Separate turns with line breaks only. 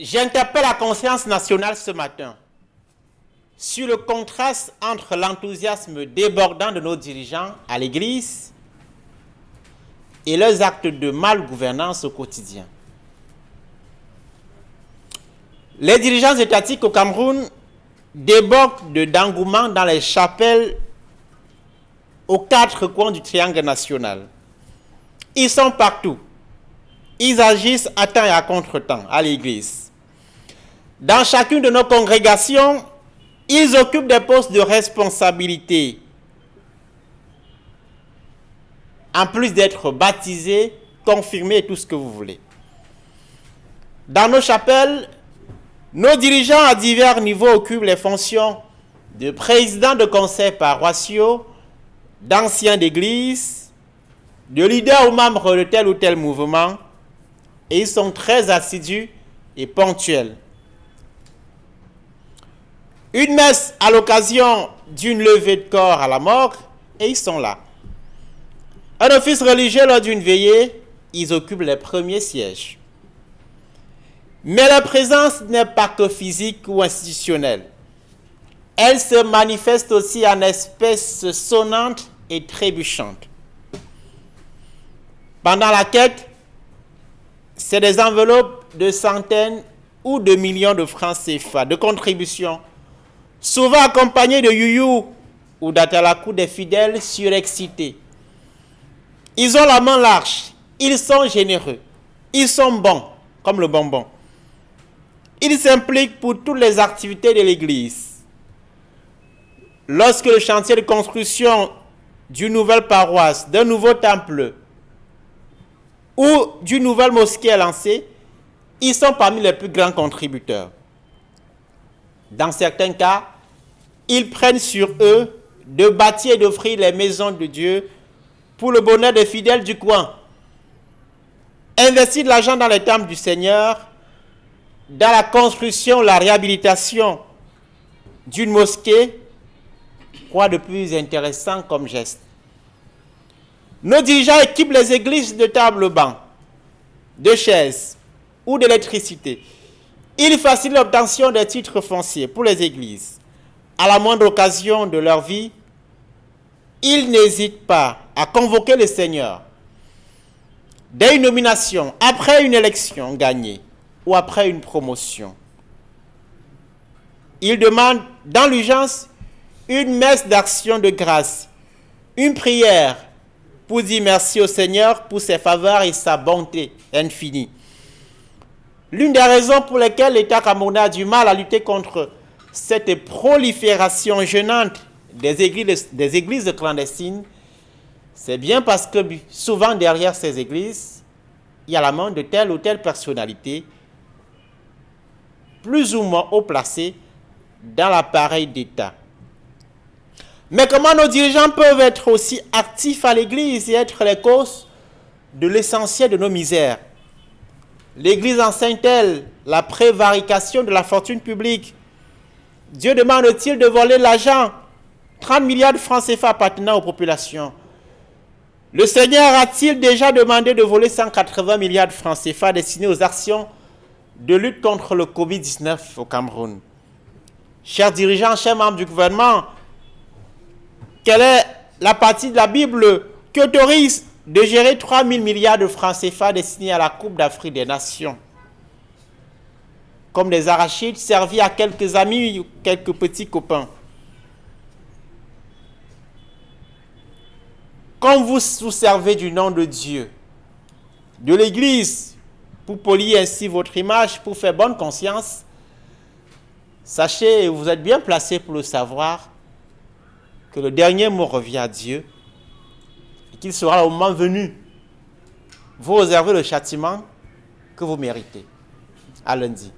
J'interpelle la conscience nationale ce matin sur le contraste entre l'enthousiasme débordant de nos dirigeants à l'Église et leurs actes de malgouvernance au quotidien. Les dirigeants étatiques au Cameroun débordent d'engouement dans les chapelles aux quatre coins du triangle national. Ils sont partout. Ils agissent à temps et à contre-temps à l'Église. Dans chacune de nos congrégations, ils occupent des postes de responsabilité. En plus d'être baptisés, confirmés et tout ce que vous voulez. Dans nos chapelles, nos dirigeants à divers niveaux occupent les fonctions de président de conseils paroissiaux, d'anciens d'église, de leaders ou membres de tel ou tel mouvement, et ils sont très assidus et ponctuels. Une messe à l'occasion d'une levée de corps à la mort, et ils sont là. Un office religieux lors d'une veillée, ils occupent les premiers sièges. Mais leur présence n'est pas que physique ou institutionnelle. Elle se manifeste aussi en espèces sonnantes et trébuchantes. Pendant la quête, c'est des enveloppes de centaines ou de millions de francs CFA de contributions, souvent accompagnées de youyou ou d'atalakou des fidèles surexcités. Ils ont la main large, ils sont généreux, ils sont bons, comme le bonbon. Ils s'impliquent pour toutes les activités de l'Église. Lorsque le chantier de construction d'une nouvelle paroisse, d'un nouveau temple ou d'une nouvelle mosquée est lancé, ils sont parmi les plus grands contributeurs. Dans certains cas, ils prennent sur eux de bâtir et d'offrir les maisons de Dieu pour le bonheur des fidèles du coin. Investir de l'argent dans les temples du Seigneur, dans la construction, la réhabilitation d'une mosquée, quoi de plus intéressant comme geste? Nos dirigeants équipent les églises de tables-bancs, de chaises ou d'électricité. Ils facilitent l'obtention des titres fonciers pour les églises. À la moindre occasion de leur vie, ils n'hésitent pas à convoquer le Seigneur. Dès une nomination, après une élection gagnée, ou après une promotion. Il demande dans l'urgence une messe d'action de grâce, une prière pour dire merci au Seigneur pour ses faveurs et sa bonté infinie. L'une des raisons pour lesquelles l'État camerounais a du mal à lutter contre cette prolifération gênante des églises clandestines, c'est bien parce que souvent derrière ces églises, il y a la main de telle ou telle personnalité plus ou moins haut placés dans l'appareil d'État. Mais comment nos dirigeants peuvent être aussi actifs à l'Église et être les causes de l'essentiel de nos misères? L'Église enseigne-t-elle la prévarication de la fortune publique? Dieu demande-t-il de voler l'argent, 30 milliards de francs CFA appartenant aux populations? Le Seigneur a-t-il déjà demandé de voler 180 milliards de francs CFA destinés aux actions de lutte contre le Covid-19 au Cameroun? Chers dirigeants, chers membres du gouvernement, quelle est la partie de la Bible qui autorise de gérer 3 000 milliards de francs CFA destinés à la Coupe d'Afrique des Nations? Comme des arachides servis à quelques amis ou quelques petits copains. Quand vous vous servez du nom de Dieu, de l'Église, pour polir ainsi votre image, pour faire bonne conscience, sachez, et vous êtes bien placé pour le savoir, que le dernier mot revient à Dieu et qu'il sera au moment venu vous réserver le châtiment que vous méritez. À lundi.